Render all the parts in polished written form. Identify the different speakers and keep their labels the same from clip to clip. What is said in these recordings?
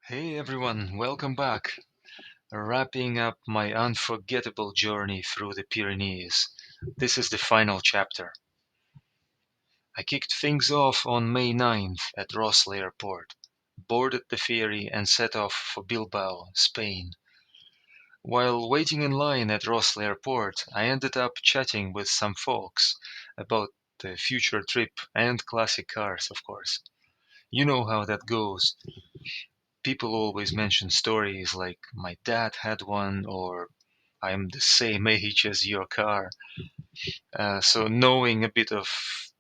Speaker 1: Hey everyone, welcome back. Wrapping up my unforgettable journey through the Pyrenees. This is the final chapter. I kicked things off on May 9th at Rossel Airport, boarded the ferry and set off for Bilbao, Spain. While waiting in line at Rossel Airport, I ended up chatting with some folks about the future trip and classic cars, of course. You know how that goes. People always mention stories like my dad had one or I'm the same age as your car. So knowing a bit of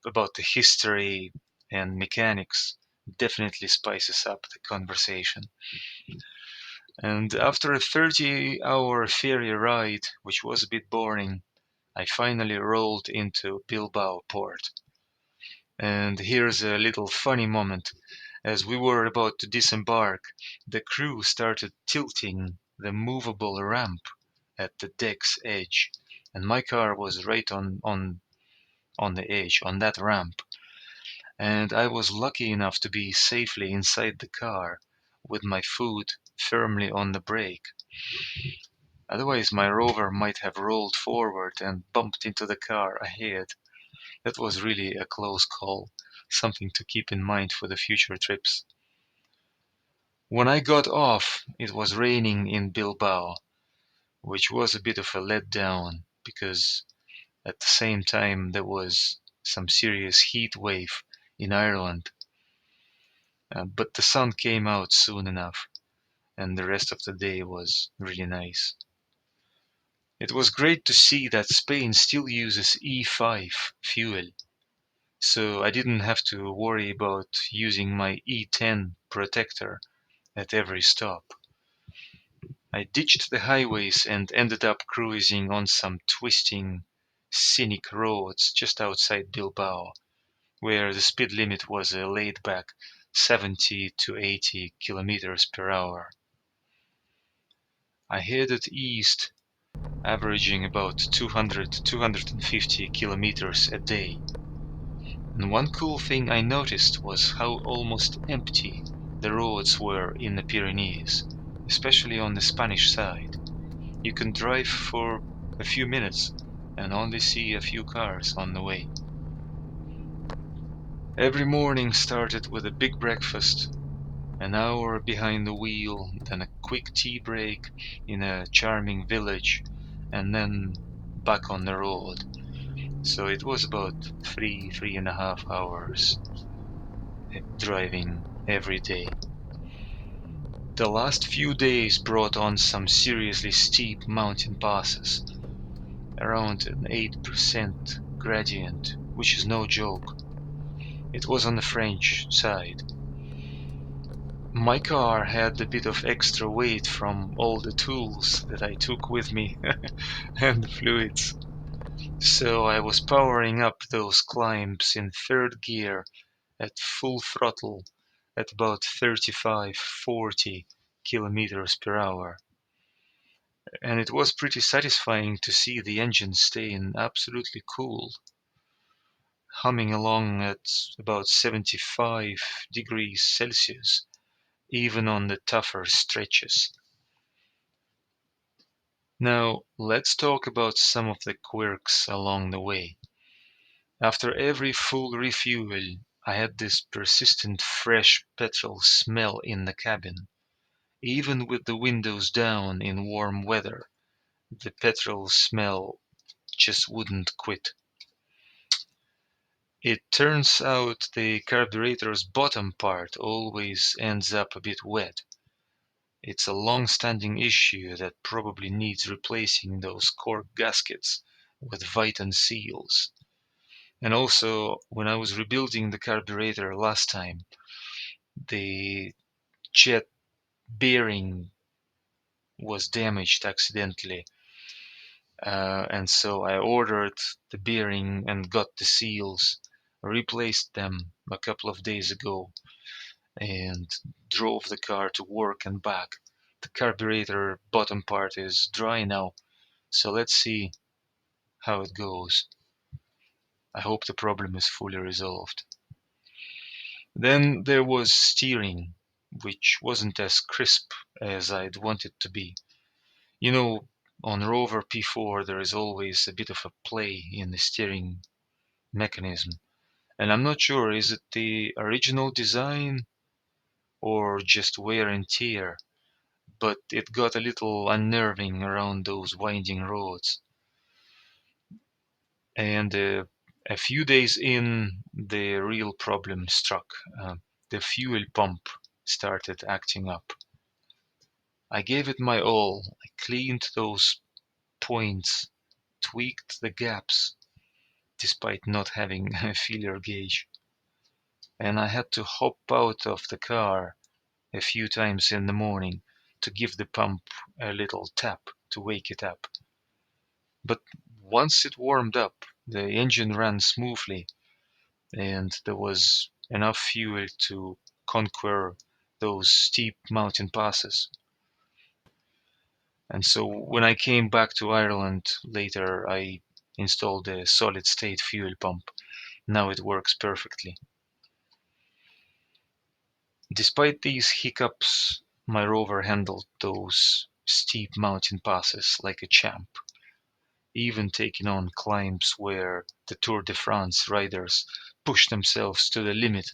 Speaker 1: about the history and mechanics definitely spices up the conversation. And after a 30-hour ferry ride, which was a bit boring, I finally rolled into Bilbao port. And here's a little funny moment. As we were about to disembark, the crew started tilting the movable ramp at the deck's edge, and my car was right on the edge, on that ramp. And I was lucky enough to be safely inside the car with my foot firmly on the brake. Otherwise, my Rover might have rolled forward and bumped into the car ahead. That was really a close call, something to keep in mind for the future trips. When I got off, it was raining in Bilbao, which was a bit of a letdown because at the same time there was some serious heat wave in Ireland. But the sun came out soon enough, and the rest of the day was really nice. It was great to see that Spain still uses E5 fuel, so I didn't have to worry about using my E10 protector at every stop. I ditched the highways and ended up cruising on some twisting, scenic roads just outside Bilbao, where the speed limit was a laid-back 70 to 80 kilometers per hour. I headed east, averaging about 200 to 250 kilometers a day. And one cool thing I noticed was how almost empty the roads were in the Pyrenees, especially on the Spanish side. You can drive for a few minutes and only see a few cars on the way. Every morning started with a big breakfast, an hour behind the wheel, then a quick tea break in a charming village, and then back on the road. So it was about 3.5 hours driving every day. The last few days brought on some seriously steep mountain passes, around an 8% gradient, which is no joke. It was on the French side. My car had a bit of extra weight from all the tools that I took with me and the fluids. So I was powering up those climbs in third gear at full throttle at about 35-40 kilometers per hour. And it was pretty satisfying to see the engine staying absolutely cool, humming along at about 75 degrees Celsius, even on the tougher stretches. Now, let's talk about some of the quirks along the way. After every full refuel, I had this persistent fresh petrol smell in the cabin. Even with the windows down in warm weather, the petrol smell just wouldn't quit. It turns out the carburetor's bottom part always ends up a bit wet. It's a long-standing issue that probably needs replacing those cork gaskets with Viton seals. And also, when I was rebuilding the carburetor last time, the jet bearing was damaged accidentally. And so I ordered the bearing and got the seals, replaced them a couple of days ago, and drove the car to work and back. The carburetor bottom part is dry now, so let's see how it goes. I hope the problem is fully resolved. Then there was steering. which wasn't as crisp as I'd want it to be. You know, on Rover P4 there is always a bit of a play in the steering mechanism, and I'm not sure is it the original design or just wear and tear, but it got a little unnerving around those winding roads. And a few days in, the real problem struck. The fuel pump started acting up. I gave it my all. I cleaned those points, tweaked the gaps, despite not having a feeler gauge. And I had to hop out of the car a few times in the morning to give the pump a little tap to wake it up. But once it warmed up, the engine ran smoothly and there was enough fuel to conquer those steep mountain passes. And so when I came back to Ireland later, I installed a solid state fuel pump. Now it works perfectly. Despite these hiccups, my Rover handled those steep mountain passes like a champ, even taking on climbs where the Tour de France riders push themselves to the limit.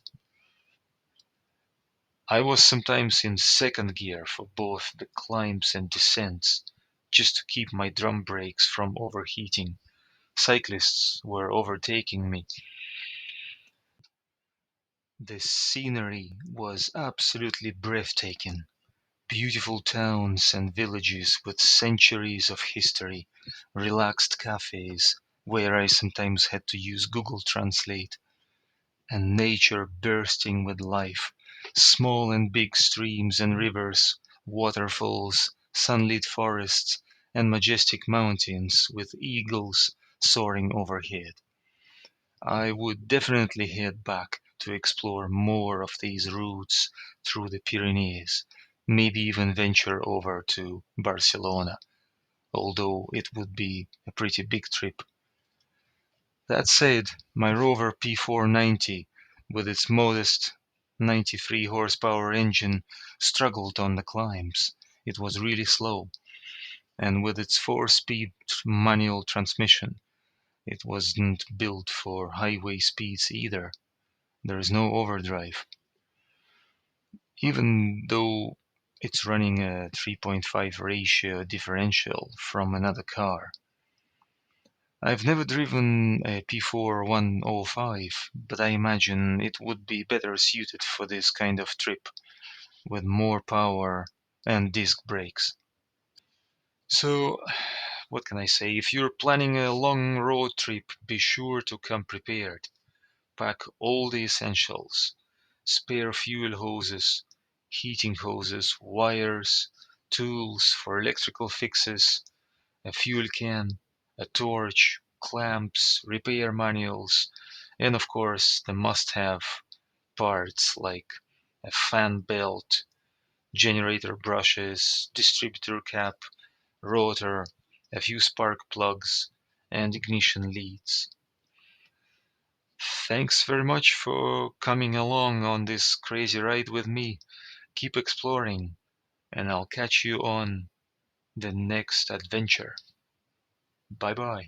Speaker 1: I was sometimes in second gear for both the climbs and descents, just to keep my drum brakes from overheating. Cyclists were overtaking me. The scenery was absolutely breathtaking. Beautiful towns and villages with centuries of history, relaxed cafes where I sometimes had to use Google Translate, and nature bursting with life. Small and big streams and rivers, waterfalls, sunlit forests, and majestic mountains with eagles soaring overhead. I would definitely head back to explore more of these routes through the Pyrenees, maybe even venture over to Barcelona, although it would be a pretty big trip. That said, my Rover P490, with its modest 93 horsepower engine, struggled on the climbs. It was really slow, and with its 4-speed manual transmission, it wasn't built for highway speeds either. There is no overdrive, even though it's running a 3.5 ratio differential from another car. I've never driven a P4 105, but I imagine it would be better suited for this kind of trip with more power and disc brakes. So, what can I say? If you're planning a long road trip, be sure to come prepared. Pack all the essentials: spare fuel hoses, heating hoses, wires, tools for electrical fixes, a fuel can, a torch, clamps, repair manuals, and of course the must-have parts like a fan belt, generator brushes, distributor cap, rotor, a few spark plugs, and ignition leads. Thanks very much for coming along on this crazy ride with me. Keep exploring, and I'll catch you on the next adventure. Bye bye.